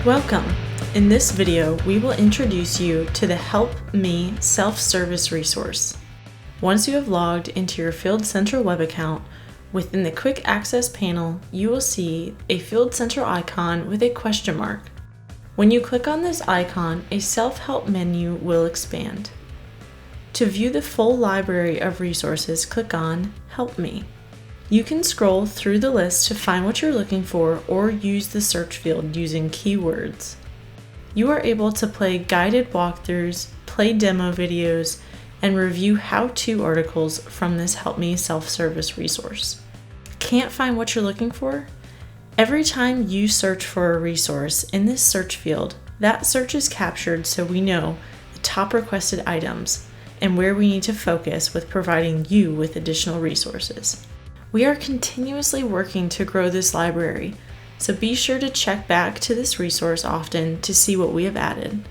Welcome! In this video, we will introduce you to the Help Me self-service resource. Once you have logged into your Field Central web account, within the Quick Access panel, you will see a Field Central icon with a question mark. When you click on this icon, a self-help menu will expand. To view the full library of resources, click on Help Me. You can scroll through the list to find what you're looking for or use the search field using keywords. You are able to play guided walkthroughs, play demo videos, and review how-to articles from this Help Me self-service resource. Can't find what you're looking for? Every time you search for a resource in this search field, that search is captured so we know the top requested items and where we need to focus with providing you with additional resources. We are continuously working to grow this library, so be sure to check back to this resource often to see what we have added.